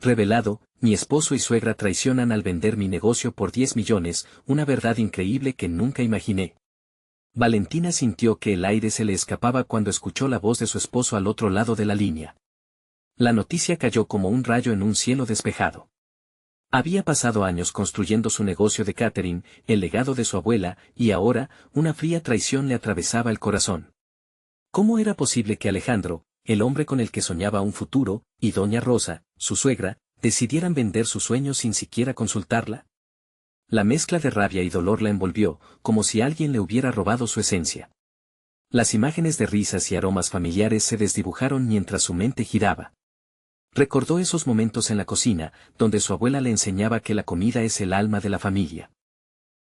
Revelado, mi esposo y suegra traicionan al vender mi negocio por 10 millones, una verdad increíble que nunca imaginé. Valentina sintió que el aire se le escapaba cuando escuchó la voz de su esposo al otro lado de la línea. La noticia cayó como un rayo en un cielo despejado. Había pasado años construyendo su negocio de catering, el legado de su abuela, y ahora, una fría traición le atravesaba el corazón. ¿Cómo era posible que Alejandro, el hombre con el que soñaba un futuro, y doña Rosa, su suegra, decidieran vender sus sueños sin siquiera consultarla? La mezcla de rabia y dolor la envolvió, como si alguien le hubiera robado su esencia. Las imágenes de risas y aromas familiares se desdibujaron mientras su mente giraba. Recordó esos momentos en la cocina, donde su abuela le enseñaba que la comida es el alma de la familia.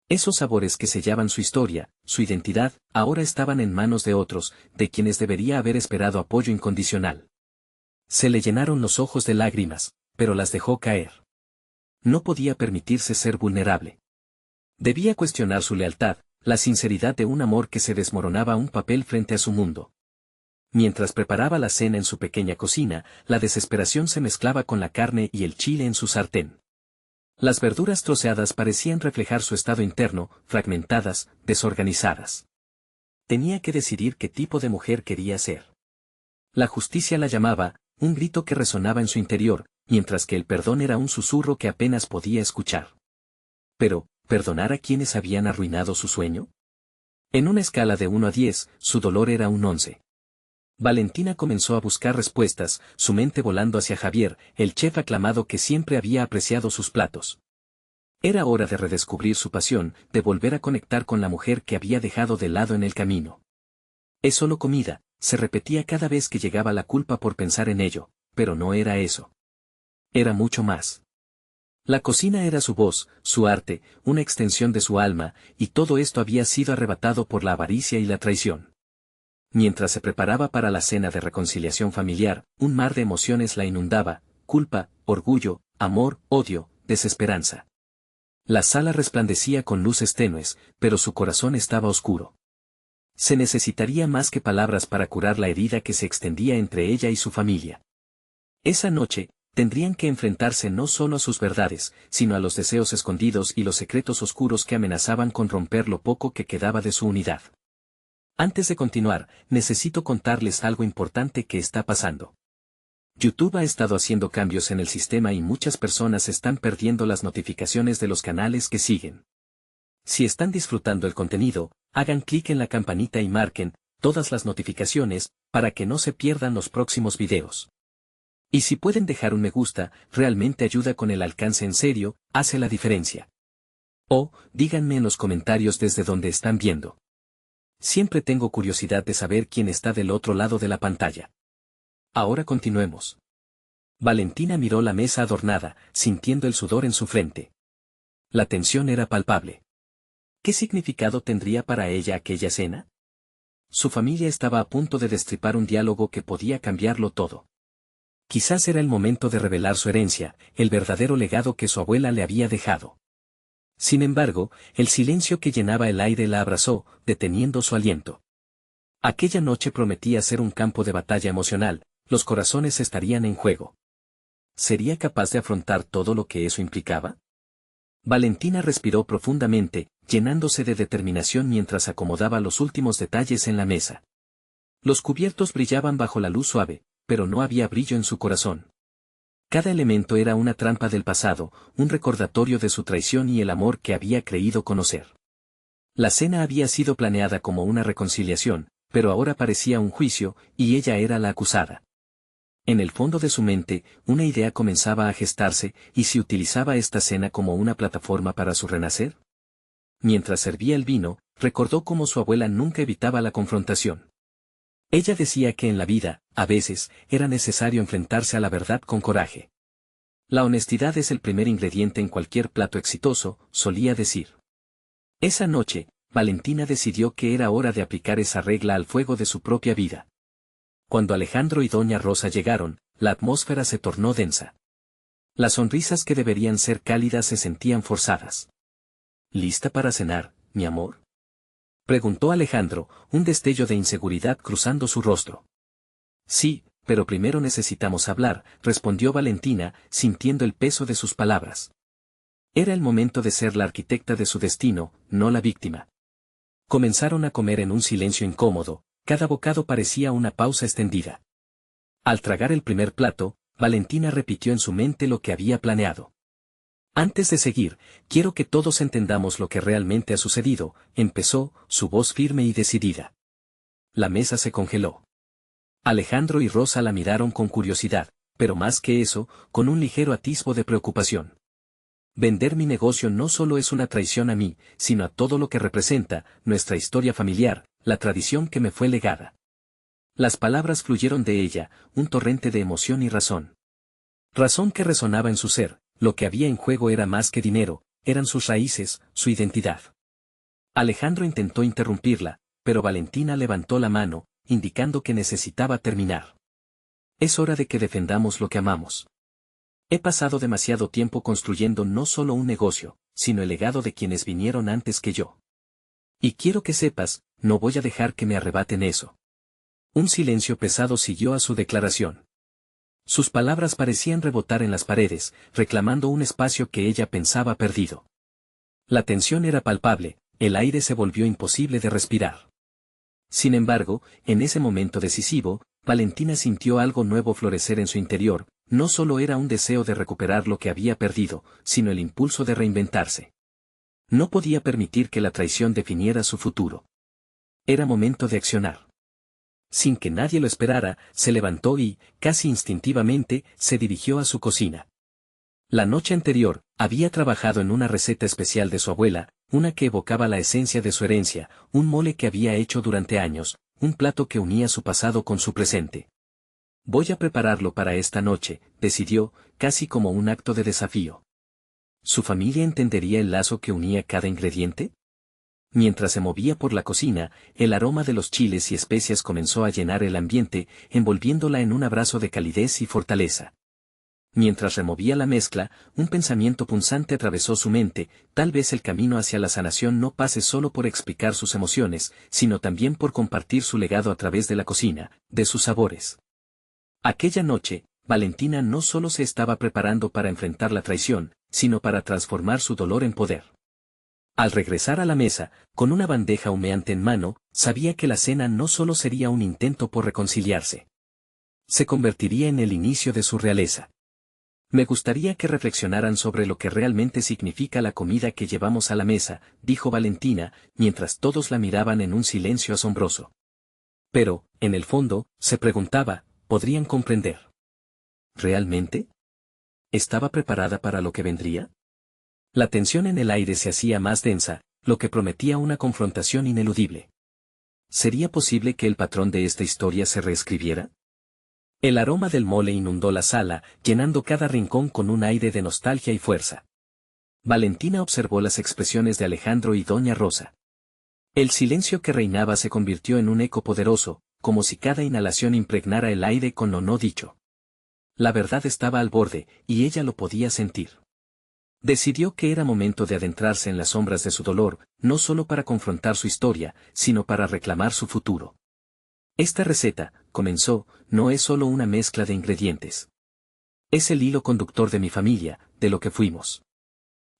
Esos sabores que sellaban su historia, su identidad, ahora estaban en manos de otros, de quienes debería haber esperado apoyo incondicional. Se le llenaron los ojos de lágrimas, pero las dejó caer. No podía permitirse ser vulnerable. Debía cuestionar su lealtad, la sinceridad de un amor que se desmoronaba un papel frente a su mundo. Mientras preparaba la cena en su pequeña cocina, la desesperación se mezclaba con la carne y el chile en su sartén. Las verduras troceadas parecían reflejar su estado interno, fragmentadas, desorganizadas. Tenía que decidir qué tipo de mujer quería ser. La justicia la llamaba, un grito que resonaba en su interior, mientras que el perdón era un susurro que apenas podía escuchar. Pero, ¿perdonar a quienes habían arruinado su sueño? En una escala de 1 a 10, su dolor era un 11. Valentina comenzó a buscar respuestas, su mente volando hacia Javier, el chef aclamado que siempre había apreciado sus platos. Era hora de redescubrir su pasión, de volver a conectar con la mujer que había dejado de lado en el camino. Es solo comida, se repetía cada vez que llegaba la culpa por pensar en ello, pero no era eso. Era mucho más. La cocina era su voz, su arte, una extensión de su alma, y todo esto había sido arrebatado por la avaricia y la traición. Mientras se preparaba para la cena de reconciliación familiar, un mar de emociones la inundaba, culpa, orgullo, amor, odio, desesperanza. La sala resplandecía con luces tenues, pero su corazón estaba oscuro. Se necesitaría más que palabras para curar la herida que se extendía entre ella y su familia. Esa noche, tendrían que enfrentarse no solo a sus verdades, sino a los deseos escondidos y los secretos oscuros que amenazaban con romper lo poco que quedaba de su unidad. Antes de continuar, necesito contarles algo importante que está pasando. YouTube ha estado haciendo cambios en el sistema y muchas personas están perdiendo las notificaciones de los canales que siguen. Si están disfrutando el contenido, hagan clic en la campanita y marquen todas las notificaciones para que no se pierdan los próximos videos. Y si pueden dejar un me gusta, realmente ayuda con el alcance en serio, hace la diferencia. O, díganme en los comentarios desde donde están viendo. Siempre tengo curiosidad de saber quién está del otro lado de la pantalla. Ahora continuemos. Valentina miró la mesa adornada, sintiendo el sudor en su frente. La tensión era palpable. ¿Qué significado tendría para ella aquella cena? Su familia estaba a punto de destripar un diálogo que podía cambiarlo todo. Quizás era el momento de revelar su herencia, el verdadero legado que su abuela le había dejado. Sin embargo, el silencio que llenaba el aire la abrazó, deteniendo su aliento. Aquella noche prometía ser un campo de batalla emocional, los corazones estarían en juego. ¿Sería capaz de afrontar todo lo que eso implicaba? Valentina respiró profundamente, llenándose de determinación mientras acomodaba los últimos detalles en la mesa. Los cubiertos brillaban bajo la luz suave, pero no había brillo en su corazón. Cada elemento era una trampa del pasado, un recordatorio de su traición y el amor que había creído conocer. La cena había sido planeada como una reconciliación, pero ahora parecía un juicio, y ella era la acusada. En el fondo de su mente, una idea comenzaba a gestarse, ¿y si utilizaba esta cena como una plataforma para su renacer? Mientras servía el vino, recordó cómo su abuela nunca evitaba la confrontación. Ella decía que en la vida, a veces, era necesario enfrentarse a la verdad con coraje. La honestidad es el primer ingrediente en cualquier plato exitoso, solía decir. Esa noche, Valentina decidió que era hora de aplicar esa regla al fuego de su propia vida. Cuando Alejandro y doña Rosa llegaron, la atmósfera se tornó densa. Las sonrisas que deberían ser cálidas se sentían forzadas. ¿Lista para cenar, mi amor?, preguntó Alejandro, un destello de inseguridad cruzando su rostro. Sí, pero primero necesitamos hablar, respondió Valentina, sintiendo el peso de sus palabras. Era el momento de ser la arquitecta de su destino, no la víctima. Comenzaron a comer en un silencio incómodo, cada bocado parecía una pausa extendida. Al tragar el primer plato, Valentina repitió en su mente lo que había planeado. Antes de seguir, quiero que todos entendamos lo que realmente ha sucedido, empezó, su voz firme y decidida. La mesa se congeló. Alejandro y Rosa la miraron con curiosidad, pero más que eso, con un ligero atisbo de preocupación. Vender mi negocio no solo es una traición a mí, sino a todo lo que representa, nuestra historia familiar, la tradición que me fue legada. Las palabras fluyeron de ella, un torrente de emoción y razón. Razón que resonaba en su ser, lo que había en juego era más que dinero, eran sus raíces, su identidad. Alejandro intentó interrumpirla, pero Valentina levantó la mano, indicando que necesitaba terminar. Es hora de que defendamos lo que amamos. He pasado demasiado tiempo construyendo no solo un negocio, sino el legado de quienes vinieron antes que yo. Y quiero que sepas, no voy a dejar que me arrebaten eso. Un silencio pesado siguió a su declaración. Sus palabras parecían rebotar en las paredes, reclamando un espacio que ella pensaba perdido. La tensión era palpable, el aire se volvió imposible de respirar. Sin embargo, en ese momento decisivo, Valentina sintió algo nuevo florecer en su interior, no solo era un deseo de recuperar lo que había perdido, sino el impulso de reinventarse. No podía permitir que la traición definiera su futuro. Era momento de accionar. Sin que nadie lo esperara, se levantó y, casi instintivamente, se dirigió a su cocina. La noche anterior, había trabajado en una receta especial de su abuela, una que evocaba la esencia de su herencia, un mole que había hecho durante años, un plato que unía su pasado con su presente. Voy a prepararlo para esta noche, decidió, casi como un acto de desafío. ¿Su familia entendería el lazo que unía cada ingrediente? Mientras se movía por la cocina, el aroma de los chiles y especias comenzó a llenar el ambiente, envolviéndola en un abrazo de calidez y fortaleza. Mientras removía la mezcla, un pensamiento punzante atravesó su mente, tal vez el camino hacia la sanación no pase solo por explicar sus emociones, sino también por compartir su legado a través de la cocina, de sus sabores. Aquella noche, Valentina no solo se estaba preparando para enfrentar la traición, sino para transformar su dolor en poder. Al regresar a la mesa, con una bandeja humeante en mano, sabía que la cena no solo sería un intento por reconciliarse. Se convertiría en el inicio de su realeza. Me gustaría que reflexionaran sobre lo que realmente significa la comida que llevamos a la mesa, dijo Valentina, mientras todos la miraban en un silencio asombroso. Pero, en el fondo, se preguntaba, ¿podrían comprender? ¿Realmente? ¿Estaba preparada para lo que vendría? La tensión en el aire se hacía más densa, lo que prometía una confrontación ineludible. ¿Sería posible que el patrón de esta historia se reescribiera? El aroma del mole inundó la sala, llenando cada rincón con un aire de nostalgia y fuerza. Valentina observó las expresiones de Alejandro y doña Rosa. El silencio que reinaba se convirtió en un eco poderoso, como si cada inhalación impregnara el aire con lo no dicho. La verdad estaba al borde, y ella lo podía sentir. Decidió que era momento de adentrarse en las sombras de su dolor, no solo para confrontar su historia, sino para reclamar su futuro. Esta receta, comenzó, no es solo una mezcla de ingredientes. Es el hilo conductor de mi familia, de lo que fuimos.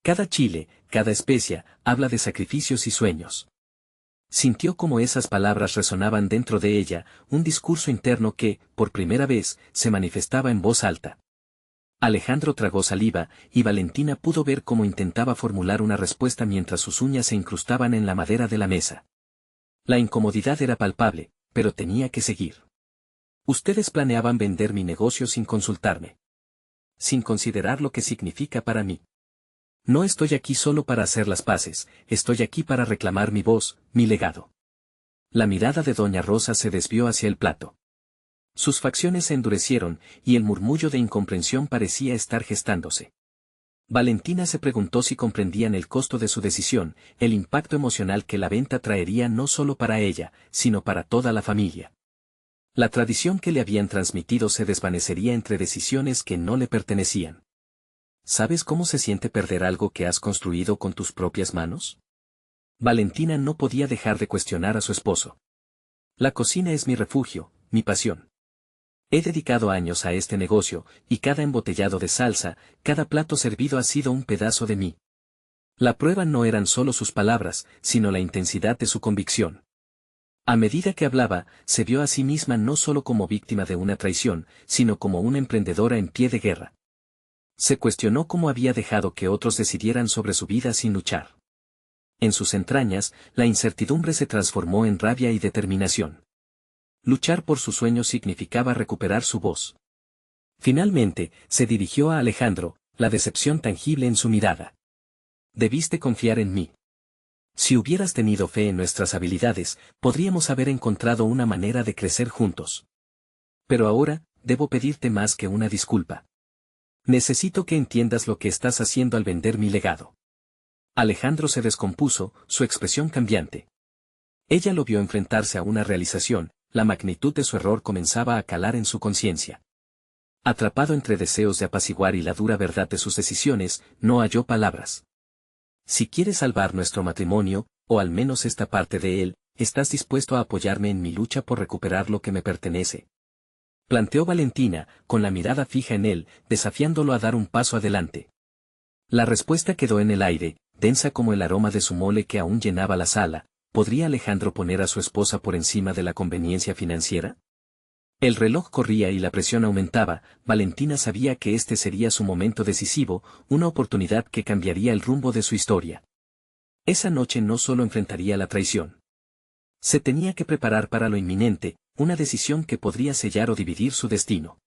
Cada chile, cada especia, habla de sacrificios y sueños. Sintió como esas palabras resonaban dentro de ella, un discurso interno que, por primera vez, se manifestaba en voz alta. Alejandro tragó saliva, y Valentina pudo ver cómo intentaba formular una respuesta mientras sus uñas se incrustaban en la madera de la mesa. La incomodidad era palpable, pero tenía que seguir. Ustedes planeaban vender mi negocio sin consultarme. Sin considerar lo que significa para mí. No estoy aquí solo para hacer las paces, estoy aquí para reclamar mi voz, mi legado. La mirada de doña Rosa se desvió hacia el plato. Sus facciones se endurecieron, y el murmullo de incomprensión parecía estar gestándose. Valentina se preguntó si comprendían el costo de su decisión, el impacto emocional que la venta traería no solo para ella, sino para toda la familia. La tradición que le habían transmitido se desvanecería entre decisiones que no le pertenecían. ¿Sabes cómo se siente perder algo que has construido con tus propias manos? Valentina no podía dejar de cuestionar a su esposo. La cocina es mi refugio, mi pasión. He dedicado años a este negocio, y cada embotellado de salsa, cada plato servido ha sido un pedazo de mí. La prueba no eran solo sus palabras, sino la intensidad de su convicción. A medida que hablaba, se vio a sí misma no solo como víctima de una traición, sino como una emprendedora en pie de guerra. Se cuestionó cómo había dejado que otros decidieran sobre su vida sin luchar. En sus entrañas, la incertidumbre se transformó en rabia y determinación. Luchar por sus sueños significaba recuperar su voz. Finalmente, se dirigió a Alejandro, la decepción tangible en su mirada. Debiste confiar en mí. Si hubieras tenido fe en nuestras habilidades, podríamos haber encontrado una manera de crecer juntos. Pero ahora, debo pedirte más que una disculpa. Necesito que entiendas lo que estás haciendo al vender mi legado. Alejandro se descompuso, su expresión cambiante. Ella lo vio enfrentarse a una realización, la magnitud de su error comenzaba a calar en su conciencia. Atrapado entre deseos de apaciguar y la dura verdad de sus decisiones, no halló palabras. Si quieres salvar nuestro matrimonio, o al menos esta parte de él, ¿estás dispuesto a apoyarme en mi lucha por recuperar lo que me pertenece? Planteó Valentina, con la mirada fija en él, desafiándolo a dar un paso adelante. La respuesta quedó en el aire, densa como el aroma de su mole que aún llenaba la sala. ¿Podría Alejandro poner a su esposa por encima de la conveniencia financiera? El reloj corría y la presión aumentaba. Valentina sabía que este sería su momento decisivo, una oportunidad que cambiaría el rumbo de su historia. Esa noche no solo enfrentaría la traición. Se tenía que preparar para lo inminente, una decisión que podría sellar o dividir su destino.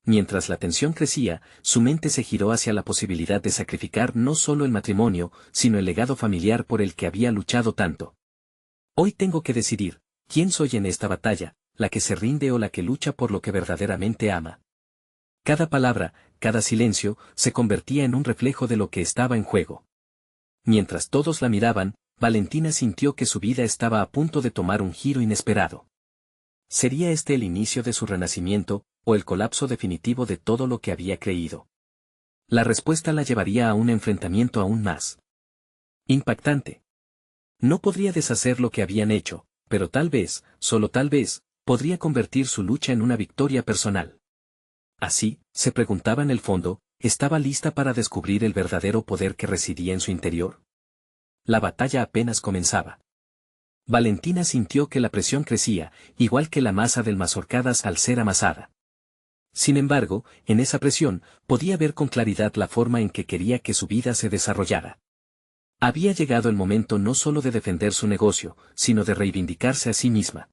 Mientras la tensión crecía, su mente se giró hacia la posibilidad de sacrificar no solo el matrimonio, sino el legado familiar por el que había luchado tanto. Hoy tengo que decidir, ¿quién soy en esta batalla, la que se rinde o la que lucha por lo que verdaderamente ama? Cada palabra, cada silencio, se convertía en un reflejo de lo que estaba en juego. Mientras todos la miraban, Valentina sintió que su vida estaba a punto de tomar un giro inesperado. ¿Sería este el inicio de su renacimiento, o el colapso definitivo de todo lo que había creído? La respuesta la llevaría a un enfrentamiento aún más impactante. No podría deshacer lo que habían hecho, pero tal vez, solo tal vez, podría convertir su lucha en una victoria personal. Así, se preguntaba en el fondo, ¿estaba lista para descubrir el verdadero poder que residía en su interior? La batalla apenas comenzaba. Valentina sintió que la presión crecía, igual que la masa del mazorcadas al ser amasada. Sin embargo, en esa presión, podía ver con claridad la forma en que quería que su vida se desarrollara. Había llegado el momento no solo de defender su negocio, sino de reivindicarse a sí misma.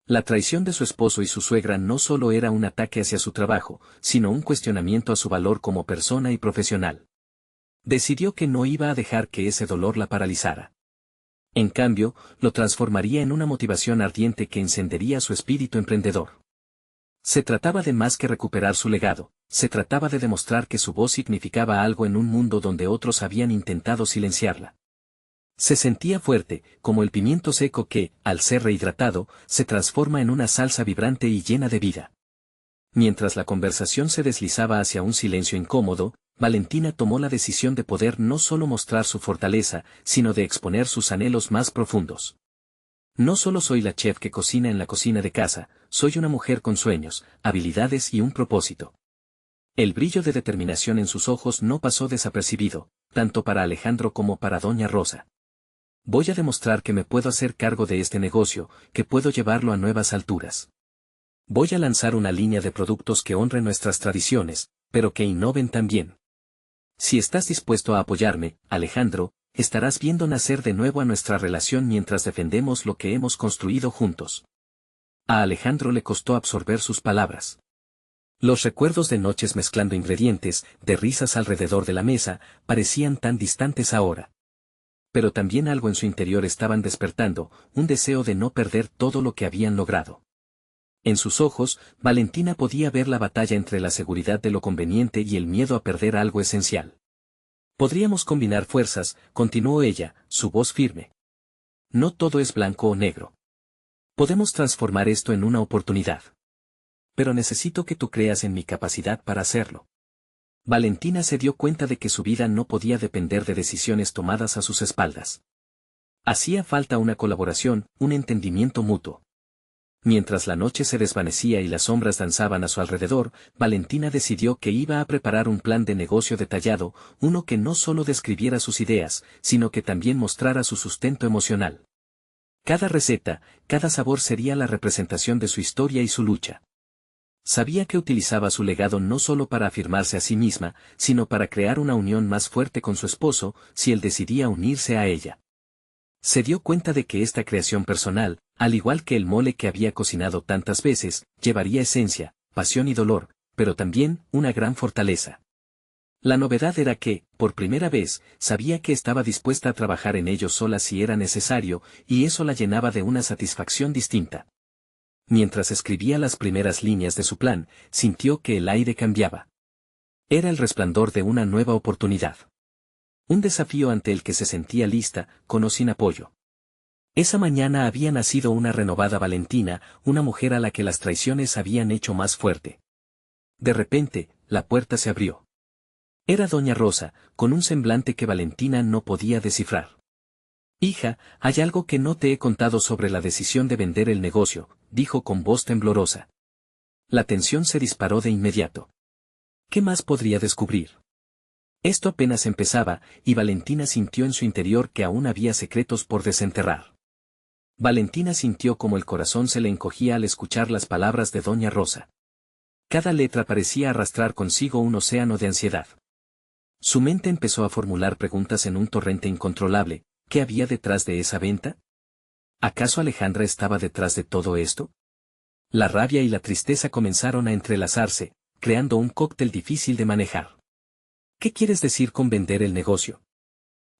La traición de su esposo y su suegra no solo era un ataque hacia su trabajo, sino un cuestionamiento a su valor como persona y profesional. Decidió que no iba a dejar que ese dolor la paralizara. En cambio, lo transformaría en una motivación ardiente que encendería su espíritu emprendedor. Se trataba de más que recuperar su legado, se trataba de demostrar que su voz significaba algo en un mundo donde otros habían intentado silenciarla. Se sentía fuerte, como el pimiento seco que, al ser rehidratado, se transforma en una salsa vibrante y llena de vida. Mientras la conversación se deslizaba hacia un silencio incómodo, Valentina tomó la decisión de poder no solo mostrar su fortaleza, sino de exponer sus anhelos más profundos. No solo soy la chef que cocina en la cocina de casa, soy una mujer con sueños, habilidades y un propósito. El brillo de determinación en sus ojos no pasó desapercibido, tanto para Alejandro como para Doña Rosa. Voy a demostrar que me puedo hacer cargo de este negocio, que puedo llevarlo a nuevas alturas. Voy a lanzar una línea de productos que honren nuestras tradiciones, pero que innoven también. Si estás dispuesto a apoyarme, Alejandro, estarás viendo nacer de nuevo a nuestra relación mientras defendemos lo que hemos construido juntos. A Alejandro le costó absorber sus palabras. Los recuerdos de noches mezclando ingredientes, de risas alrededor de la mesa, parecían tan distantes ahora. Pero también algo en su interior estaban despertando, un deseo de no perder todo lo que habían logrado. En sus ojos, Valentina podía ver la batalla entre la seguridad de lo conveniente y el miedo a perder algo esencial. Podríamos combinar fuerzas, continuó ella, su voz firme. No todo es blanco o negro. Podemos transformar esto en una oportunidad. Pero necesito que tú creas en mi capacidad para hacerlo. Valentina se dio cuenta de que su vida no podía depender de decisiones tomadas a sus espaldas. Hacía falta una colaboración, un entendimiento mutuo. Mientras la noche se desvanecía y las sombras danzaban a su alrededor, Valentina decidió que iba a preparar un plan de negocio detallado, uno que no solo describiera sus ideas, sino que también mostrara su sustento emocional. Cada receta, cada sabor sería la representación de su historia y su lucha. Sabía que utilizaba su legado no solo para afirmarse a sí misma, sino para crear una unión más fuerte con su esposo, si él decidía unirse a ella. Se dio cuenta de que esta creación personal, al igual que el mole que había cocinado tantas veces, llevaría esencia, pasión y dolor, pero también una gran fortaleza. La novedad era que, por primera vez, sabía que estaba dispuesta a trabajar en ello sola si era necesario, y eso la llenaba de una satisfacción distinta. Mientras escribía las primeras líneas de su plan, sintió que el aire cambiaba. Era el resplandor de una nueva oportunidad. Un desafío ante el que se sentía lista, con o sin apoyo. Esa mañana había nacido una renovada Valentina, una mujer a la que las traiciones habían hecho más fuerte. De repente, la puerta se abrió. Era doña Rosa, con un semblante que Valentina no podía descifrar. «Hija, hay algo que no te he contado sobre la decisión de vender el negocio», dijo con voz temblorosa. La tensión se disparó de inmediato. ¿Qué más podría descubrir? Esto apenas empezaba, y Valentina sintió en su interior que aún había secretos por desenterrar. Valentina sintió como el corazón se le encogía al escuchar las palabras de doña Rosa. Cada letra parecía arrastrar consigo un océano de ansiedad. Su mente empezó a formular preguntas en un torrente incontrolable. ¿Qué había detrás de esa venta? ¿Acaso Alejandra estaba detrás de todo esto? La rabia y la tristeza comenzaron a entrelazarse, creando un cóctel difícil de manejar. ¿Qué quieres decir con vender el negocio?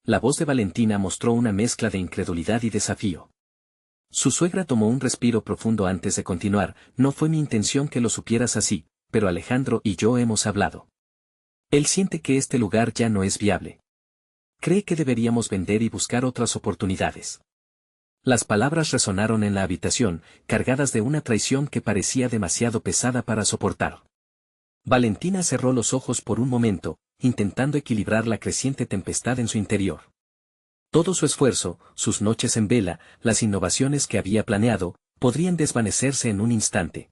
La voz de Valentina mostró una mezcla de incredulidad y desafío. Su suegra tomó un respiro profundo antes de continuar. No fue mi intención que lo supieras así, pero Alejandro y yo hemos hablado. Él siente que este lugar ya no es viable. Cree que deberíamos vender y buscar otras oportunidades. Las palabras resonaron en la habitación, cargadas de una traición que parecía demasiado pesada para soportar. Valentina cerró los ojos por un momento, intentando equilibrar la creciente tempestad en su interior. Todo su esfuerzo, sus noches en vela, las innovaciones que había planeado, podrían desvanecerse en un instante.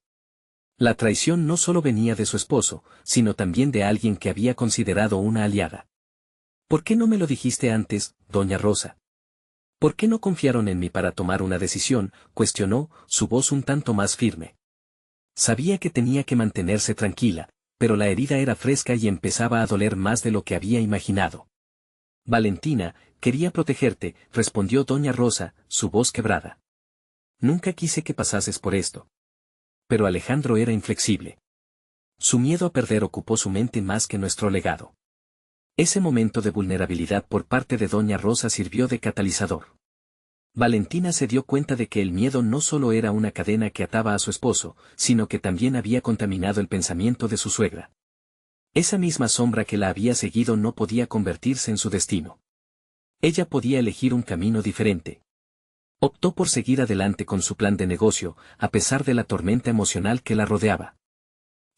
La traición no solo venía de su esposo, sino también de alguien que había considerado una aliada. ¿Por qué no me lo dijiste antes, doña Rosa? ¿Por qué no confiaron en mí para tomar una decisión?, cuestionó, su voz un tanto más firme. Sabía que tenía que mantenerse tranquila, pero la herida era fresca y empezaba a doler más de lo que había imaginado. Valentina, quería protegerte, respondió doña Rosa, su voz quebrada. Nunca quise que pasases por esto. Pero Alejandro era inflexible. Su miedo a perder ocupó su mente más que nuestro legado. Ese momento de vulnerabilidad por parte de doña Rosa sirvió de catalizador. Valentina se dio cuenta de que el miedo no solo era una cadena que ataba a su esposo, sino que también había contaminado el pensamiento de su suegra. Esa misma sombra que la había seguido no podía convertirse en su destino. Ella podía elegir un camino diferente. Optó por seguir adelante con su plan de negocio, a pesar de la tormenta emocional que la rodeaba.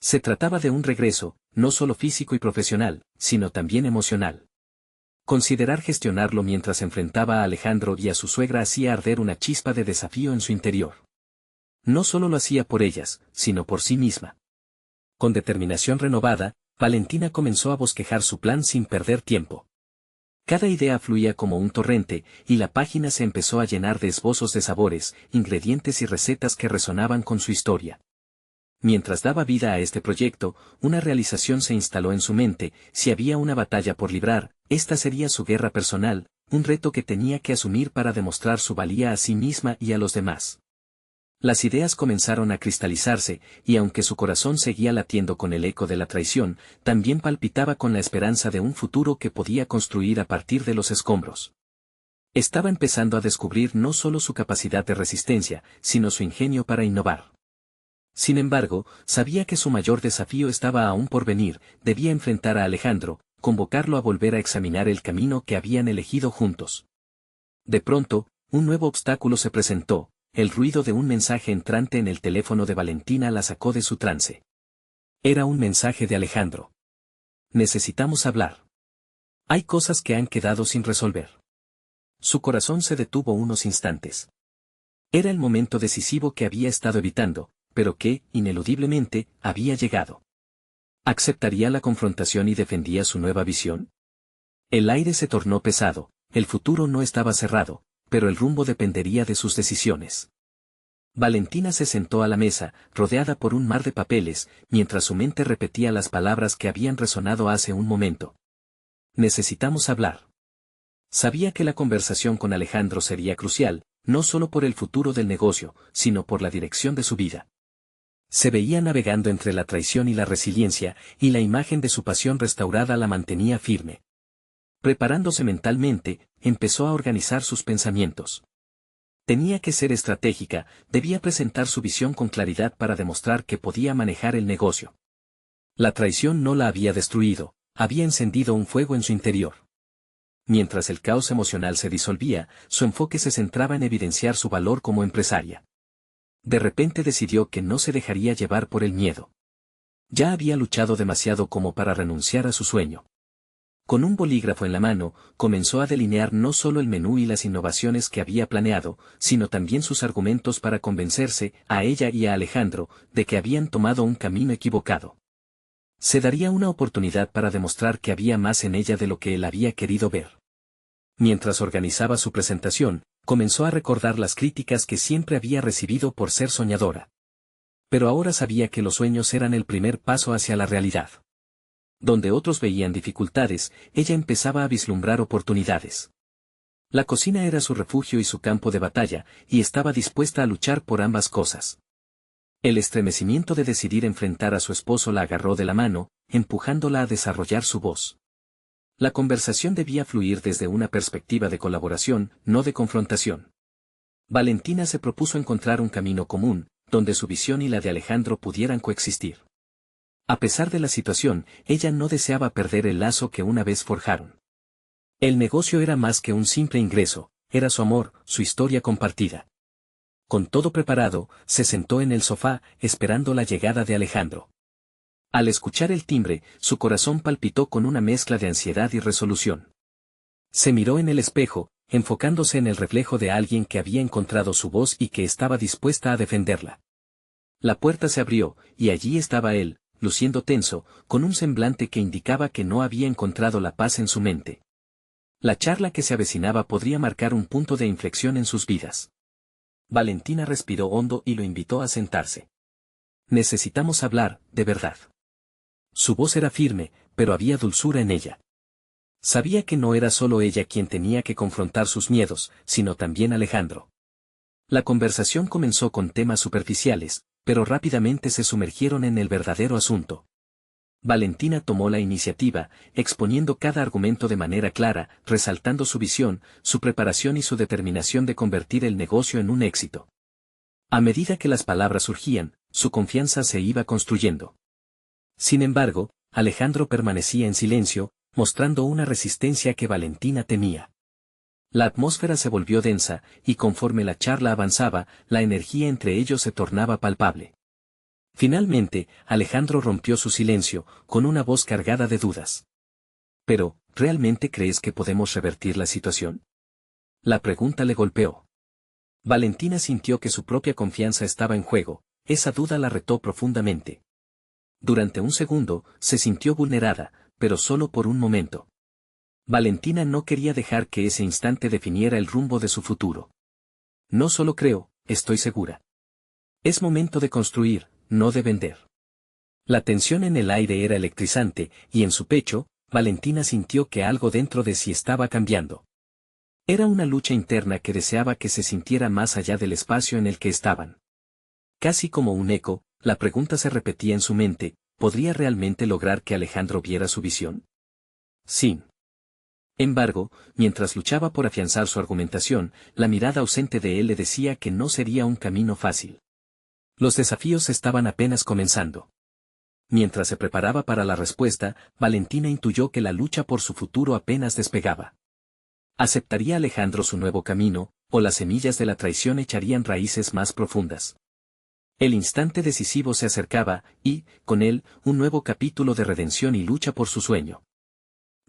Se trataba de un regreso, no solo físico y profesional, sino también emocional. Considerar gestionarlo mientras enfrentaba a Alejandro y a su suegra hacía arder una chispa de desafío en su interior. No solo lo hacía por ellas, sino por sí misma. Con determinación renovada, Valentina comenzó a bosquejar su plan sin perder tiempo. Cada idea fluía como un torrente, y la página se empezó a llenar de esbozos de sabores, ingredientes y recetas que resonaban con su historia. Mientras daba vida a este proyecto, una realización se instaló en su mente: si había una batalla por librar, esta sería su guerra personal, un reto que tenía que asumir para demostrar su valía a sí misma y a los demás. Las ideas comenzaron a cristalizarse, y aunque su corazón seguía latiendo con el eco de la traición, también palpitaba con la esperanza de un futuro que podía construir a partir de los escombros. Estaba empezando a descubrir no solo su capacidad de resistencia, sino su ingenio para innovar. Sin embargo, sabía que su mayor desafío estaba aún por venir. Debía enfrentar a Alejandro, convocarlo a volver a examinar el camino que habían elegido juntos. De pronto, un nuevo obstáculo se presentó: el ruido de un mensaje entrante en el teléfono de Valentina la sacó de su trance. Era un mensaje de Alejandro. «Necesitamos hablar. Hay cosas que han quedado sin resolver». Su corazón se detuvo unos instantes. Era el momento decisivo que había estado evitando, pero que, ineludiblemente, había llegado. ¿Aceptaría la confrontación y defendía su nueva visión? El aire se tornó pesado, el futuro no estaba cerrado, pero el rumbo dependería de sus decisiones. Valentina se sentó a la mesa, rodeada por un mar de papeles, mientras su mente repetía las palabras que habían resonado hace un momento. Necesitamos hablar. Sabía que la conversación con Alejandro sería crucial, no solo por el futuro del negocio, sino por la dirección de su vida. Se veía navegando entre la traición y la resiliencia, y la imagen de su pasión restaurada la mantenía firme. Preparándose mentalmente, empezó a organizar sus pensamientos. Tenía que ser estratégica, debía presentar su visión con claridad para demostrar que podía manejar el negocio. La traición no la había destruido, había encendido un fuego en su interior. Mientras el caos emocional se disolvía, su enfoque se centraba en evidenciar su valor como empresaria. De repente decidió que no se dejaría llevar por el miedo. Ya había luchado demasiado como para renunciar a su sueño. Con un bolígrafo en la mano, comenzó a delinear no solo el menú y las innovaciones que había planeado, sino también sus argumentos para convencerse, a ella y a Alejandro, de que habían tomado un camino equivocado. Se daría una oportunidad para demostrar que había más en ella de lo que él había querido ver. Mientras organizaba su presentación, comenzó a recordar las críticas que siempre había recibido por ser soñadora. Pero ahora sabía que los sueños eran el primer paso hacia la realidad. Donde otros veían dificultades, ella empezaba a vislumbrar oportunidades. La cocina era su refugio y su campo de batalla, y estaba dispuesta a luchar por ambas cosas. El estremecimiento de decidir enfrentar a su esposo la agarró de la mano, empujándola a desarrollar su voz. La conversación debía fluir desde una perspectiva de colaboración, no de confrontación. Valentina se propuso encontrar un camino común, donde su visión y la de Alejandro pudieran coexistir. A pesar de la situación, ella no deseaba perder el lazo que una vez forjaron. El negocio era más que un simple ingreso, era su amor, su historia compartida. Con todo preparado, se sentó en el sofá, esperando la llegada de Alejandro. Al escuchar el timbre, su corazón palpitó con una mezcla de ansiedad y resolución. Se miró en el espejo, enfocándose en el reflejo de alguien que había encontrado su voz y que estaba dispuesta a defenderla. La puerta se abrió, y allí estaba él, luciendo tenso, con un semblante que indicaba que no había encontrado la paz en su mente. La charla que se avecinaba podría marcar un punto de inflexión en sus vidas. Valentina respiró hondo y lo invitó a sentarse. Necesitamos hablar, de verdad. Su voz era firme, pero había dulzura en ella. Sabía que no era solo ella quien tenía que confrontar sus miedos, sino también Alejandro. La conversación comenzó con temas superficiales, pero rápidamente se sumergieron en el verdadero asunto. Valentina tomó la iniciativa, exponiendo cada argumento de manera clara, resaltando su visión, su preparación y su determinación de convertir el negocio en un éxito. A medida que las palabras surgían, su confianza se iba construyendo. Sin embargo, Alejandro permanecía en silencio, mostrando una resistencia que Valentina temía. La atmósfera se volvió densa, y conforme la charla avanzaba, la energía entre ellos se tornaba palpable. Finalmente, Alejandro rompió su silencio, con una voz cargada de dudas. «Pero, ¿realmente crees que podemos revertir la situación?». La pregunta le golpeó. Valentina sintió que su propia confianza estaba en juego, esa duda la retó profundamente. Durante un segundo, se sintió vulnerada, pero solo por un momento. Valentina no quería dejar que ese instante definiera el rumbo de su futuro. «No solo creo, estoy segura. Es momento de construir, no de vender». La tensión en el aire era electrizante, y en su pecho, Valentina sintió que algo dentro de sí estaba cambiando. Era una lucha interna que deseaba que se sintiera más allá del espacio en el que estaban. Casi como un eco, la pregunta se repetía en su mente: ¿podría realmente lograr que Alejandro viera su visión? Sin embargo, mientras luchaba por afianzar su argumentación, la mirada ausente de él le decía que no sería un camino fácil. Los desafíos estaban apenas comenzando. Mientras se preparaba para la respuesta, Valentina intuyó que la lucha por su futuro apenas despegaba. ¿Aceptaría Alejandro su nuevo camino, o las semillas de la traición echarían raíces más profundas? El instante decisivo se acercaba, y, con él, un nuevo capítulo de redención y lucha por su sueño.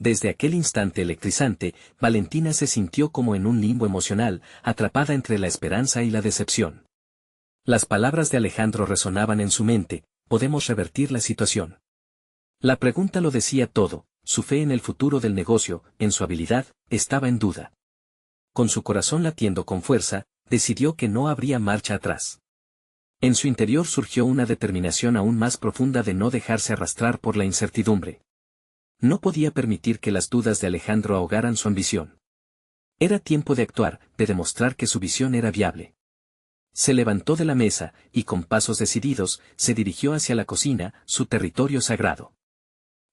Desde aquel instante electrizante, Valentina se sintió como en un limbo emocional, atrapada entre la esperanza y la decepción. Las palabras de Alejandro resonaban en su mente: podemos revertir la situación. La pregunta lo decía todo: su fe en el futuro del negocio, en su habilidad, estaba en duda. Con su corazón latiendo con fuerza, decidió que no habría marcha atrás. En su interior surgió una determinación aún más profunda de no dejarse arrastrar por la incertidumbre. No podía permitir que las dudas de Alejandro ahogaran su ambición. Era tiempo de actuar, de demostrar que su visión era viable. Se levantó de la mesa, y con pasos decididos, se dirigió hacia la cocina, su territorio sagrado.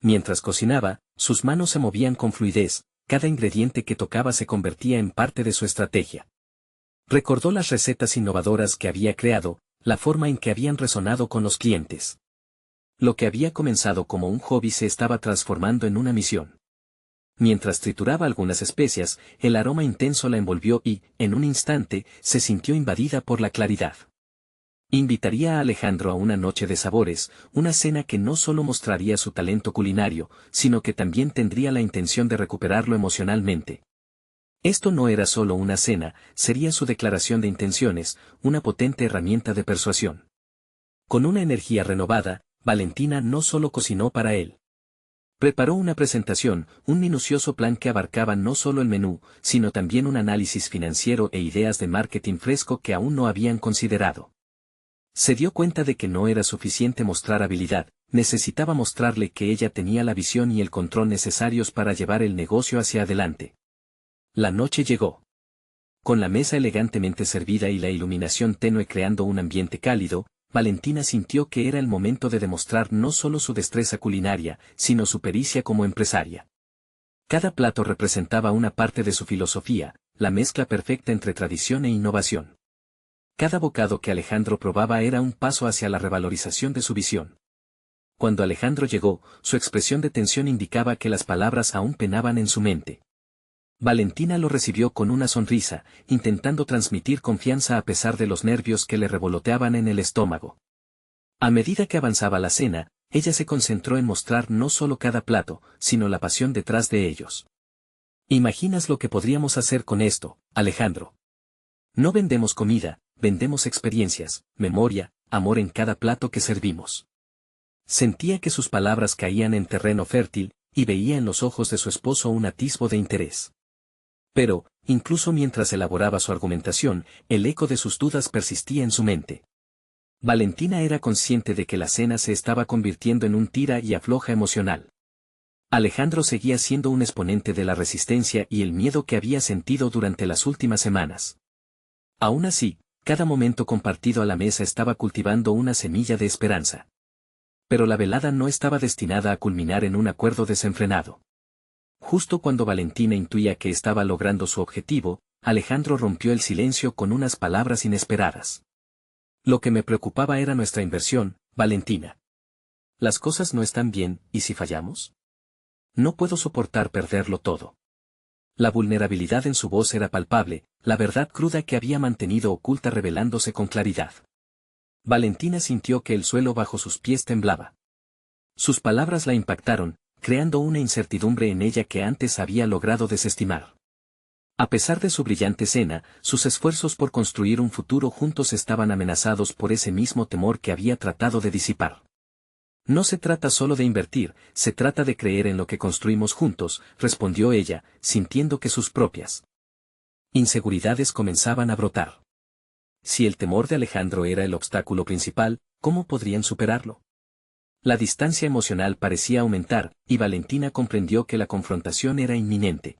Mientras cocinaba, sus manos se movían con fluidez, cada ingrediente que tocaba se convertía en parte de su estrategia. Recordó las recetas innovadoras que había creado, la forma en que habían resonado con los clientes. Lo que había comenzado como un hobby se estaba transformando en una misión. Mientras trituraba algunas especias, el aroma intenso la envolvió y, en un instante, se sintió invadida por la claridad. Invitaría a Alejandro a una noche de sabores, una cena que no solo mostraría su talento culinario, sino que también tendría la intención de recuperarlo emocionalmente. Esto no era solo una cena, sería su declaración de intenciones, una potente herramienta de persuasión. Con una energía renovada, Valentina no solo cocinó para él. Preparó una presentación, un minucioso plan que abarcaba no solo el menú, sino también un análisis financiero e ideas de marketing fresco que aún no habían considerado. Se dio cuenta de que no era suficiente mostrar habilidad, necesitaba mostrarle que ella tenía la visión y el control necesarios para llevar el negocio hacia adelante. La noche llegó. Con la mesa elegantemente servida y la iluminación tenue creando un ambiente cálido, Valentina sintió que era el momento de demostrar no solo su destreza culinaria, sino su pericia como empresaria. Cada plato representaba una parte de su filosofía, la mezcla perfecta entre tradición e innovación. Cada bocado que Alejandro probaba era un paso hacia la revalorización de su visión. Cuando Alejandro llegó, su expresión de tensión indicaba que las palabras aún penaban en su mente. Valentina lo recibió con una sonrisa, intentando transmitir confianza a pesar de los nervios que le revoloteaban en el estómago. A medida que avanzaba la cena, ella se concentró en mostrar no solo cada plato, sino la pasión detrás de ellos. ¿Imaginas lo que podríamos hacer con esto, Alejandro? No vendemos comida, vendemos experiencias, memoria, amor en cada plato que servimos. Sentía que sus palabras caían en terreno fértil, y veía en los ojos de su esposo un atisbo de interés. Pero, incluso mientras elaboraba su argumentación, el eco de sus dudas persistía en su mente. Valentina era consciente de que la cena se estaba convirtiendo en un tira y afloja emocional. Alejandro seguía siendo un exponente de la resistencia y el miedo que había sentido durante las últimas semanas. Aún así, cada momento compartido a la mesa estaba cultivando una semilla de esperanza. Pero la velada no estaba destinada a culminar en un acuerdo desenfrenado. Justo cuando Valentina intuía que estaba logrando su objetivo, Alejandro rompió el silencio con unas palabras inesperadas. Lo que me preocupaba era nuestra inversión, Valentina. Las cosas no están bien, ¿y si fallamos? No puedo soportar perderlo todo. La vulnerabilidad en su voz era palpable, la verdad cruda que había mantenido oculta revelándose con claridad. Valentina sintió que el suelo bajo sus pies temblaba. Sus palabras la impactaron, creando una incertidumbre en ella que antes había logrado desestimar. A pesar de su brillante cena, sus esfuerzos por construir un futuro juntos estaban amenazados por ese mismo temor que había tratado de disipar. No se trata solo de invertir, se trata de creer en lo que construimos juntos, respondió ella, sintiendo que sus propias inseguridades comenzaban a brotar. Si el temor de Alejandro era el obstáculo principal, ¿cómo podrían superarlo? La distancia emocional parecía aumentar, y Valentina comprendió que la confrontación era inminente.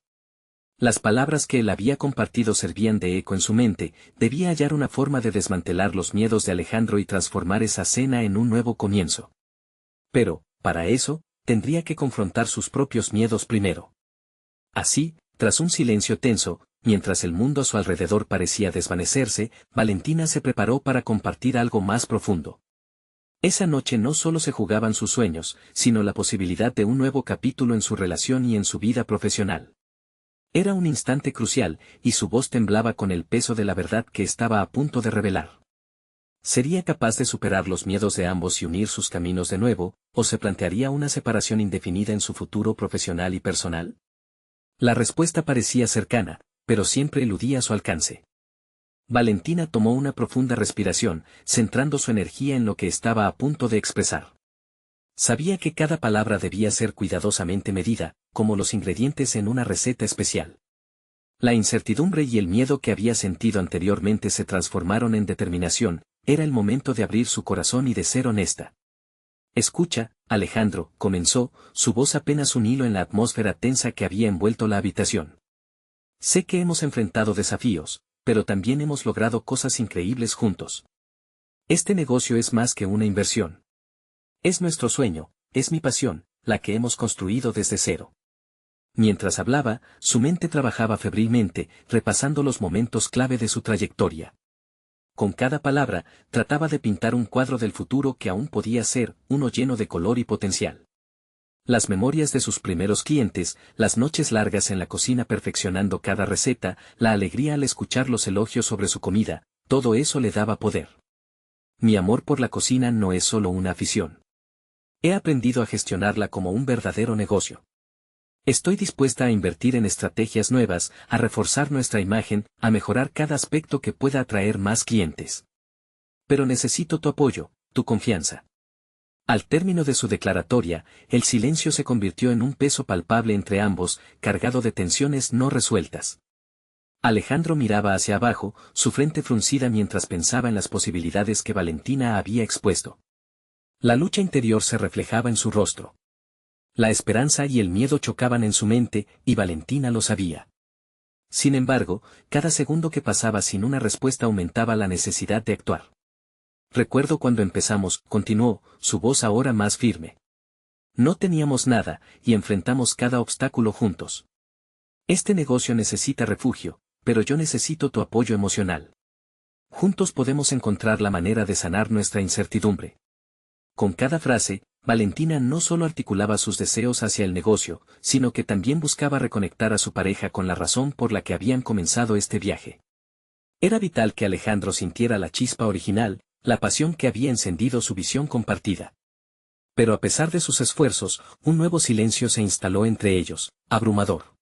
Las palabras que él había compartido servían de eco en su mente, debía hallar una forma de desmantelar los miedos de Alejandro y transformar esa cena en un nuevo comienzo. Pero, para eso, tendría que confrontar sus propios miedos primero. Así, tras un silencio tenso, mientras el mundo a su alrededor parecía desvanecerse, Valentina se preparó para compartir algo más profundo. Esa noche no solo se jugaban sus sueños, sino la posibilidad de un nuevo capítulo en su relación y en su vida profesional. Era un instante crucial, y su voz temblaba con el peso de la verdad que estaba a punto de revelar. ¿Sería capaz de superar los miedos de ambos y unir sus caminos de nuevo, o se plantearía una separación indefinida en su futuro profesional y personal? La respuesta parecía cercana, pero siempre eludía su alcance. Valentina tomó una profunda respiración, centrando su energía en lo que estaba a punto de expresar. Sabía que cada palabra debía ser cuidadosamente medida, como los ingredientes en una receta especial. La incertidumbre y el miedo que había sentido anteriormente se transformaron en determinación. Era el momento de abrir su corazón y de ser honesta. Escucha, Alejandro, comenzó, su voz apenas un hilo en la atmósfera tensa que había envuelto la habitación. Sé que hemos enfrentado desafíos, pero también hemos logrado cosas increíbles juntos. Este negocio es más que una inversión. Es nuestro sueño, es mi pasión, la que hemos construido desde cero. Mientras hablaba, su mente trabajaba febrilmente, repasando los momentos clave de su trayectoria. Con cada palabra, trataba de pintar un cuadro del futuro que aún podía ser, uno lleno de color y potencial. Las memorias de sus primeros clientes, las noches largas en la cocina perfeccionando cada receta, la alegría al escuchar los elogios sobre su comida, todo eso le daba poder. Mi amor por la cocina no es solo una afición. He aprendido a gestionarla como un verdadero negocio. Estoy dispuesta a invertir en estrategias nuevas, a reforzar nuestra imagen, a mejorar cada aspecto que pueda atraer más clientes. Pero necesito tu apoyo, tu confianza. Al término de su declaratoria, el silencio se convirtió en un peso palpable entre ambos, cargado de tensiones no resueltas. Alejandro miraba hacia abajo, su frente fruncida mientras pensaba en las posibilidades que Valentina había expuesto. La lucha interior se reflejaba en su rostro. La esperanza y el miedo chocaban en su mente, y Valentina lo sabía. Sin embargo, cada segundo que pasaba sin una respuesta aumentaba la necesidad de actuar. Recuerdo cuando empezamos, continuó, su voz ahora más firme. No teníamos nada, y enfrentamos cada obstáculo juntos. Este negocio necesita refugio, pero yo necesito tu apoyo emocional. Juntos podemos encontrar la manera de sanar nuestra incertidumbre. Con cada frase, Valentina no solo articulaba sus deseos hacia el negocio, sino que también buscaba reconectar a su pareja con la razón por la que habían comenzado este viaje. Era vital que Alejandro sintiera la chispa original, la pasión que había encendido su visión compartida. Pero a pesar de sus esfuerzos, un nuevo silencio se instaló entre ellos, abrumador.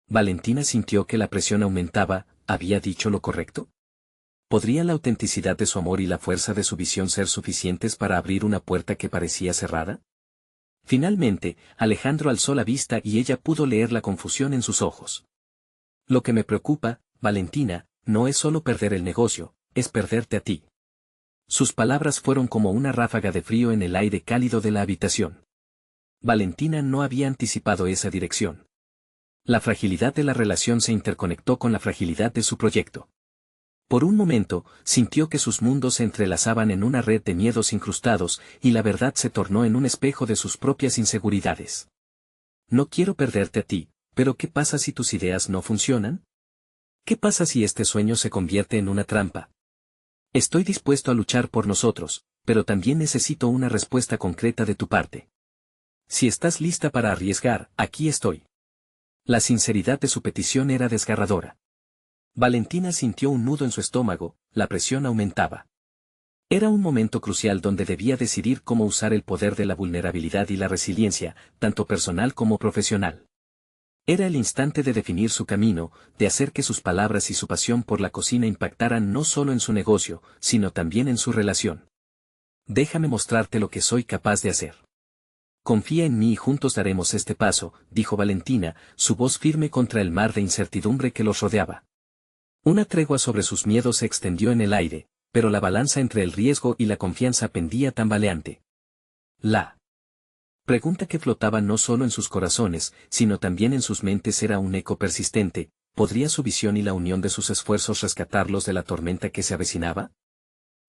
Valentina sintió que la presión aumentaba. ¿Había dicho lo correcto? ¿Podría la autenticidad de su amor y la fuerza de su visión ser suficientes para abrir una puerta que parecía cerrada? Finalmente, Alejandro alzó la vista y ella pudo leer la confusión en sus ojos. Lo que me preocupa, Valentina, no es solo perder el negocio, es perderte a ti. Sus palabras fueron como una ráfaga de frío en el aire cálido de la habitación. Valentina no había anticipado esa dirección. La fragilidad de la relación se interconectó con la fragilidad de su proyecto. Por un momento, sintió que sus mundos se entrelazaban en una red de miedos incrustados, y la verdad se tornó en un espejo de sus propias inseguridades. No quiero perderte a ti, pero ¿qué pasa si tus ideas no funcionan? ¿Qué pasa si este sueño se convierte en una trampa? Estoy dispuesto a luchar por nosotros, pero también necesito una respuesta concreta de tu parte. Si estás lista para arriesgar, aquí estoy. La sinceridad de su petición era desgarradora. Valentina sintió un nudo en su estómago, la presión aumentaba. Era un momento crucial donde debía decidir cómo usar el poder de la vulnerabilidad y la resiliencia, tanto personal como profesional. Era el instante de definir su camino, de hacer que sus palabras y su pasión por la cocina impactaran no solo en su negocio, sino también en su relación. Déjame mostrarte lo que soy capaz de hacer. Confía en mí y juntos daremos este paso, dijo Valentina, su voz firme contra el mar de incertidumbre que los rodeaba. Una tregua sobre sus miedos se extendió en el aire, pero la balanza entre el riesgo y la confianza pendía tambaleante. La pregunta que flotaba no solo en sus corazones, sino también en sus mentes era un eco persistente: ¿podría su visión y la unión de sus esfuerzos rescatarlos de la tormenta que se avecinaba?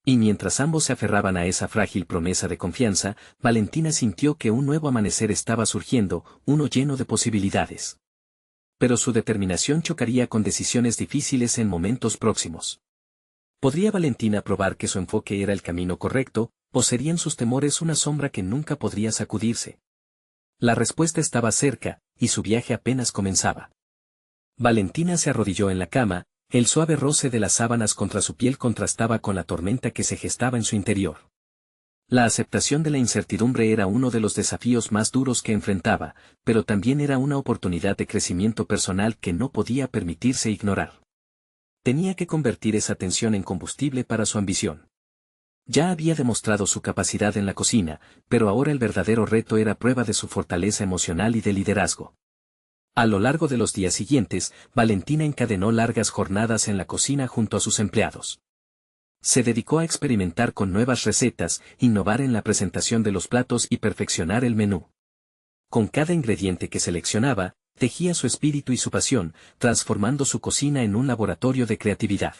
Y mientras ambos se aferraban a esa frágil promesa de confianza, Valentina sintió que un nuevo amanecer estaba surgiendo, uno lleno de posibilidades. Pero su determinación chocaría con decisiones difíciles en momentos próximos. ¿Podría Valentina probar que su enfoque era el camino correcto, o serían sus temores una sombra que nunca podría sacudirse? La respuesta estaba cerca, y su viaje apenas comenzaba. Valentina se arrodilló en la cama, El suave roce de las sábanas contra su piel contrastaba con la tormenta que se gestaba en su interior. La aceptación de la incertidumbre era uno de los desafíos más duros que enfrentaba, pero también era una oportunidad de crecimiento personal que no podía permitirse ignorar. Tenía que convertir esa tensión en combustible para su ambición. Ya había demostrado su capacidad en la cocina, pero ahora el verdadero reto era prueba de su fortaleza emocional y de liderazgo. A lo largo de los días siguientes, Valentina encadenó largas jornadas en la cocina junto a sus empleados. Se dedicó a experimentar con nuevas recetas, innovar en la presentación de los platos y perfeccionar el menú. Con cada ingrediente que seleccionaba, tejía su espíritu y su pasión, transformando su cocina en un laboratorio de creatividad.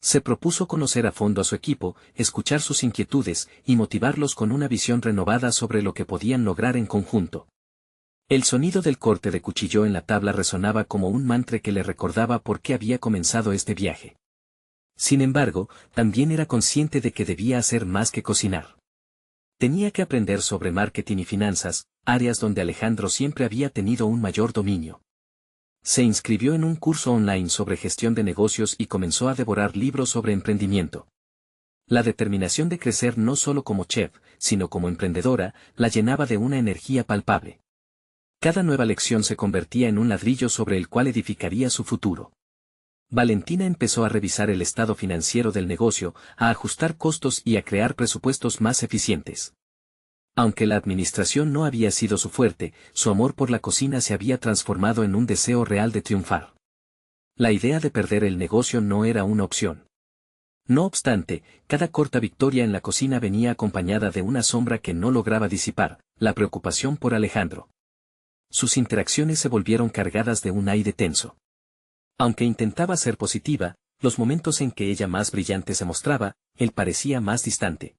Se propuso conocer a fondo a su equipo, escuchar sus inquietudes y motivarlos con una visión renovada sobre lo que podían lograr en conjunto. El sonido del corte de cuchillo en la tabla resonaba como un mantra que le recordaba por qué había comenzado este viaje. Sin embargo, también era consciente de que debía hacer más que cocinar. Tenía que aprender sobre marketing y finanzas, áreas donde Alejandro siempre había tenido un mayor dominio. Se inscribió en un curso online sobre gestión de negocios y comenzó a devorar libros sobre emprendimiento. La determinación de crecer no solo como chef, sino como emprendedora, la llenaba de una energía palpable. Cada nueva lección se convertía en un ladrillo sobre el cual edificaría su futuro. Valentina empezó a revisar el estado financiero del negocio, a ajustar costos y a crear presupuestos más eficientes. Aunque la administración no había sido su fuerte, su amor por la cocina se había transformado en un deseo real de triunfar. La idea de perder el negocio no era una opción. No obstante, cada corta victoria en la cocina venía acompañada de una sombra que no lograba disipar, la preocupación por Alejandro. Sus interacciones se volvieron cargadas de un aire tenso. Aunque intentaba ser positiva, los momentos en que ella más brillante se mostraba, él parecía más distante.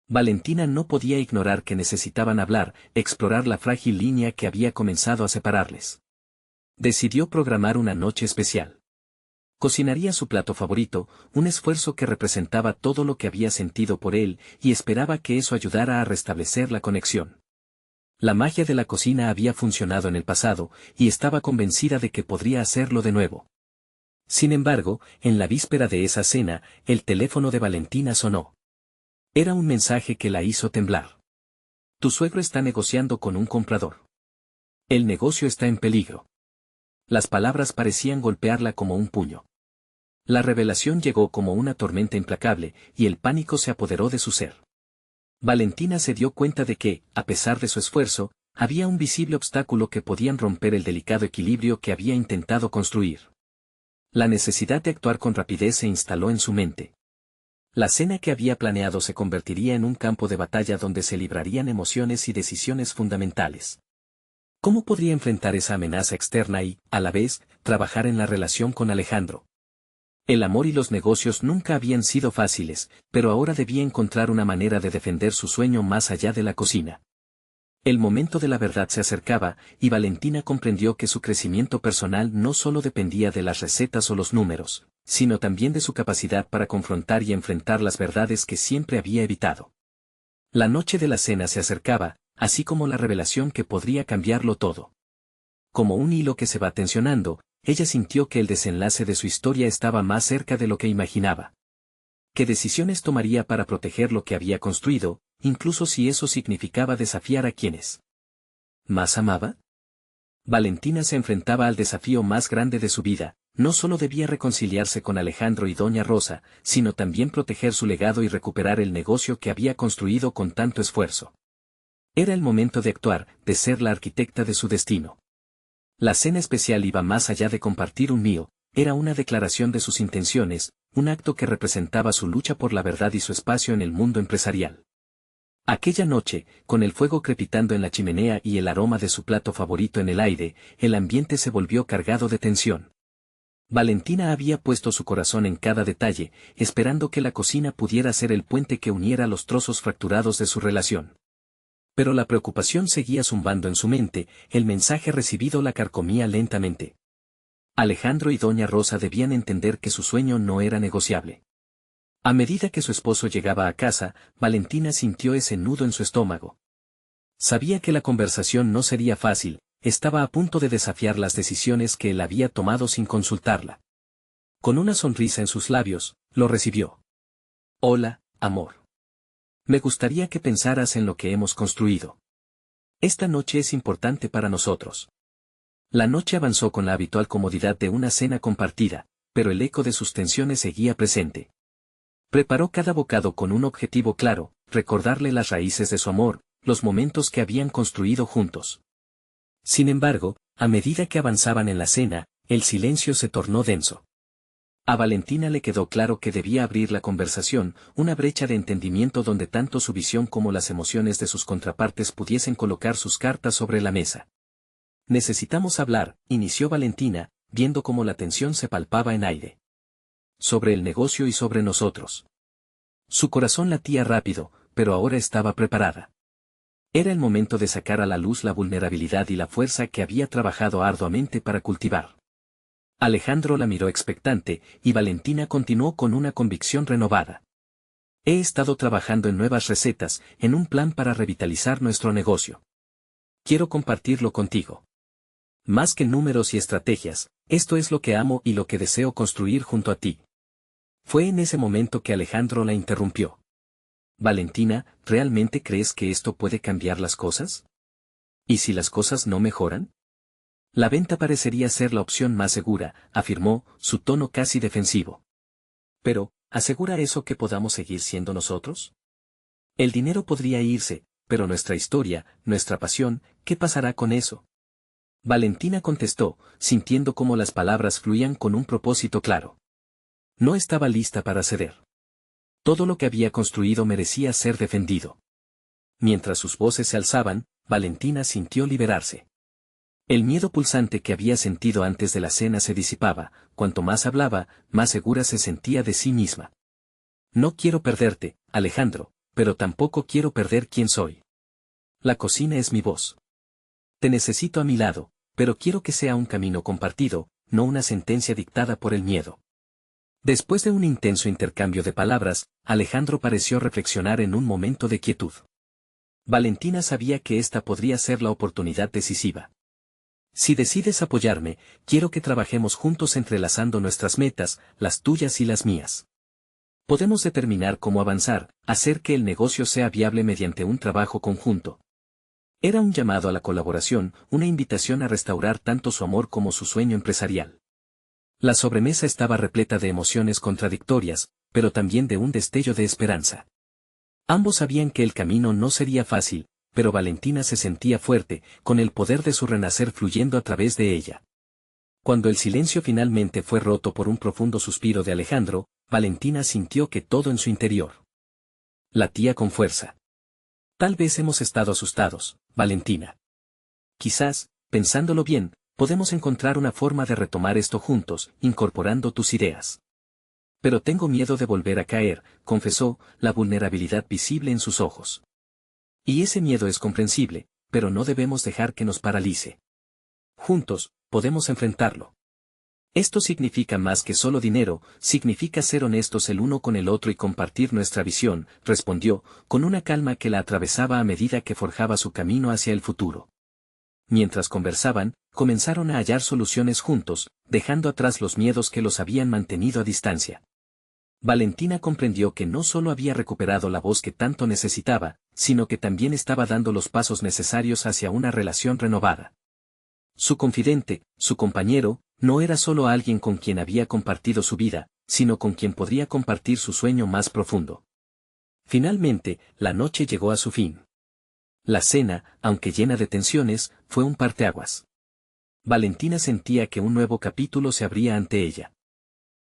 Valentina no podía ignorar que necesitaban hablar, explorar la frágil línea que había comenzado a separarles. Decidió programar una noche especial. Cocinaría su plato favorito, un esfuerzo que representaba todo lo que había sentido por él, y esperaba que eso ayudara a restablecer la conexión. La magia de la cocina había funcionado en el pasado, y estaba convencida de que podría hacerlo de nuevo. Sin embargo, en la víspera de esa cena, el teléfono de Valentina sonó. Era un mensaje que la hizo temblar. Tu suegro está negociando con un comprador. El negocio está en peligro. Las palabras parecían golpearla como un puño. La revelación llegó como una tormenta implacable, y el pánico se apoderó de su ser. Valentina se dio cuenta de que, a pesar de su esfuerzo, había un visible obstáculo que podía romper el delicado equilibrio que había intentado construir. La necesidad de actuar con rapidez se instaló en su mente. La cena que había planeado se convertiría en un campo de batalla donde se librarían emociones y decisiones fundamentales. ¿Cómo podría enfrentar esa amenaza externa y, a la vez, trabajar en la relación con Alejandro? El amor y los negocios nunca habían sido fáciles, pero ahora debía encontrar una manera de defender su sueño más allá de la cocina. El momento de la verdad se acercaba, y Valentina comprendió que su crecimiento personal no solo dependía de las recetas o los números, sino también de su capacidad para confrontar y enfrentar las verdades que siempre había evitado. La noche de la cena se acercaba, así como la revelación que podría cambiarlo todo. Como un hilo que se va tensionando, ella sintió que el desenlace de su historia estaba más cerca de lo que imaginaba. ¿Qué decisiones tomaría para proteger lo que había construido, incluso si eso significaba desafiar a quienes más amaba? Valentina se enfrentaba al desafío más grande de su vida, no solo debía reconciliarse con Alejandro y Doña Rosa, sino también proteger su legado y recuperar el negocio que había construido con tanto esfuerzo. Era el momento de actuar, de ser la arquitecta de su destino. La cena especial iba más allá de compartir un mío, era una declaración de sus intenciones, un acto que representaba su lucha por la verdad y su espacio en el mundo empresarial. Aquella noche, con el fuego crepitando en la chimenea y el aroma de su plato favorito en el aire, el ambiente se volvió cargado de tensión. Valentina había puesto su corazón en cada detalle, esperando que la cocina pudiera ser el puente que uniera los trozos fracturados de su relación. Pero la preocupación seguía zumbando en su mente, el mensaje recibido la carcomía lentamente. Alejandro y Doña Rosa debían entender que su sueño no era negociable. A medida que su esposo llegaba a casa, Valentina sintió ese nudo en su estómago. Sabía que la conversación no sería fácil, estaba a punto de desafiar las decisiones que él había tomado sin consultarla. Con una sonrisa en sus labios, lo recibió. Hola, amor. Me gustaría que pensaras en lo que hemos construido. Esta noche es importante para nosotros. La noche avanzó con la habitual comodidad de una cena compartida, pero el eco de sus tensiones seguía presente. Preparó cada bocado con un objetivo claro, recordarle las raíces de su amor, los momentos que habían construido juntos. Sin embargo, a medida que avanzaban en la cena, el silencio se tornó denso. A Valentina le quedó claro que debía abrir la conversación, una brecha de entendimiento donde tanto su visión como las emociones de sus contrapartes pudiesen colocar sus cartas sobre la mesa. Necesitamos hablar, inició Valentina, viendo cómo la tensión se palpaba en aire. Sobre el negocio y sobre nosotros. Su corazón latía rápido, pero ahora estaba preparada. Era el momento de sacar a la luz la vulnerabilidad y la fuerza que había trabajado arduamente para cultivar. Alejandro la miró expectante, y Valentina continuó con una convicción renovada. He estado trabajando en nuevas recetas, en un plan para revitalizar nuestro negocio. Quiero compartirlo contigo. Más que números y estrategias, esto es lo que amo y lo que deseo construir junto a ti. Fue en ese momento que Alejandro la interrumpió. Valentina, ¿realmente crees que esto puede cambiar las cosas? ¿Y si las cosas no mejoran? La venta parecería ser la opción más segura, afirmó, su tono casi defensivo. Pero, ¿asegura eso que podamos seguir siendo nosotros? El dinero podría irse, pero nuestra historia, nuestra pasión, ¿qué pasará con eso? Valentina contestó, sintiendo cómo las palabras fluían con un propósito claro. No estaba lista para ceder. Todo lo que había construido merecía ser defendido. Mientras sus voces se alzaban, Valentina sintió liberarse. El miedo pulsante que había sentido antes de la cena se disipaba, cuanto más hablaba, más segura se sentía de sí misma. No quiero perderte, Alejandro, pero tampoco quiero perder quién soy. La cocina es mi voz. Te necesito a mi lado, pero quiero que sea un camino compartido, no una sentencia dictada por el miedo. Después de un intenso intercambio de palabras, Alejandro pareció reflexionar en un momento de quietud. Valentina sabía que esta podría ser la oportunidad decisiva. Si decides apoyarme, quiero que trabajemos juntos entrelazando nuestras metas, las tuyas y las mías. Podemos determinar cómo avanzar, hacer que el negocio sea viable mediante un trabajo conjunto. Era un llamado a la colaboración, una invitación a restaurar tanto su amor como su sueño empresarial. La sobremesa estaba repleta de emociones contradictorias, pero también de un destello de esperanza. Ambos sabían que el camino no sería fácil, pero Valentina se sentía fuerte, con el poder de su renacer fluyendo a través de ella. Cuando el silencio finalmente fue roto por un profundo suspiro de Alejandro, Valentina sintió que todo en su interior latía con fuerza. Tal vez hemos estado asustados, Valentina. Quizás, pensándolo bien, podemos encontrar una forma de retomar esto juntos, incorporando tus ideas. Pero tengo miedo de volver a caer, confesó, la vulnerabilidad visible en sus ojos. Y ese miedo es comprensible, pero no debemos dejar que nos paralice. Juntos, podemos enfrentarlo. Esto significa más que solo dinero, significa ser honestos el uno con el otro y compartir nuestra visión, respondió, con una calma que la atravesaba a medida que forjaba su camino hacia el futuro. Mientras conversaban, comenzaron a hallar soluciones juntos, dejando atrás los miedos que los habían mantenido a distancia. Valentina comprendió que no solo había recuperado la voz que tanto necesitaba, sino que también estaba dando los pasos necesarios hacia una relación renovada. Su confidente, su compañero, no era solo alguien con quien había compartido su vida, sino con quien podría compartir su sueño más profundo. Finalmente, la noche llegó a su fin. La cena, aunque llena de tensiones, fue un parteaguas. Valentina sentía que un nuevo capítulo se abría ante ella.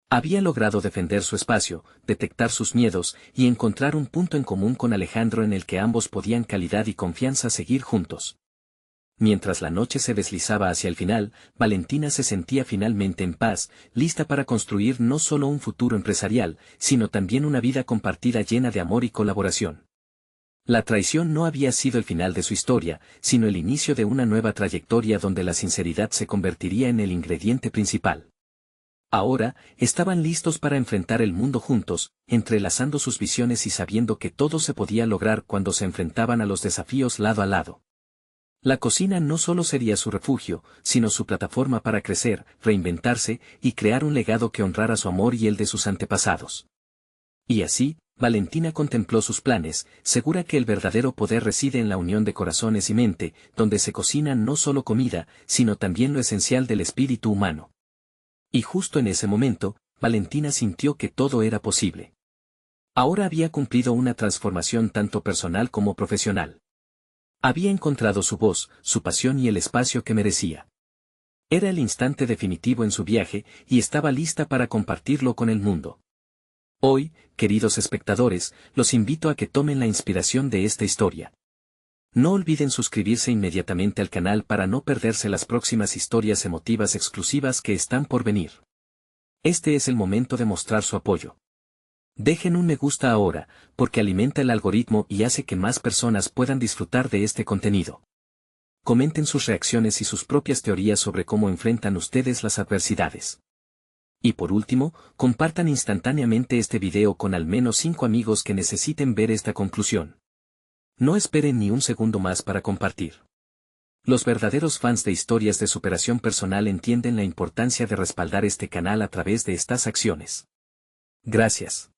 Había logrado defender su espacio, detectar sus miedos y encontrar un punto en común con Alejandro en el que ambos podían calidad y confianza seguir juntos. Mientras la noche se deslizaba hacia el final, Valentina se sentía finalmente en paz, lista para construir no solo un futuro empresarial, sino también una vida compartida llena de amor y colaboración. La traición no había sido el final de su historia, sino el inicio de una nueva trayectoria donde la sinceridad se convertiría en el ingrediente principal. Ahora, estaban listos para enfrentar el mundo juntos, entrelazando sus visiones y sabiendo que todo se podía lograr cuando se enfrentaban a los desafíos lado a lado. La cocina no solo sería su refugio, sino su plataforma para crecer, reinventarse y crear un legado que honrara su amor y el de sus antepasados. Y así, Valentina contempló sus planes, segura que el verdadero poder reside en la unión de corazones y mente, donde se cocina no solo comida, sino también lo esencial del espíritu humano. Y justo en ese momento, Valentina sintió que todo era posible. Ahora había cumplido una transformación tanto personal como profesional. Había encontrado su voz, su pasión y el espacio que merecía. Era el instante definitivo en su viaje, y estaba lista para compartirlo con el mundo. Hoy, queridos espectadores, los invito a que tomen la inspiración de esta historia. No olviden suscribirse inmediatamente al canal para no perderse las próximas historias emotivas exclusivas que están por venir. Este es el momento de mostrar su apoyo. Dejen un me gusta ahora, porque alimenta el algoritmo y hace que más personas puedan disfrutar de este contenido. Comenten sus reacciones y sus propias teorías sobre cómo enfrentan ustedes las adversidades. Y por último, compartan instantáneamente este video con al menos 5 amigos que necesiten ver esta conclusión. No esperen ni un segundo más para compartir. Los verdaderos fans de historias de superación personal entienden la importancia de respaldar este canal a través de estas acciones. Gracias.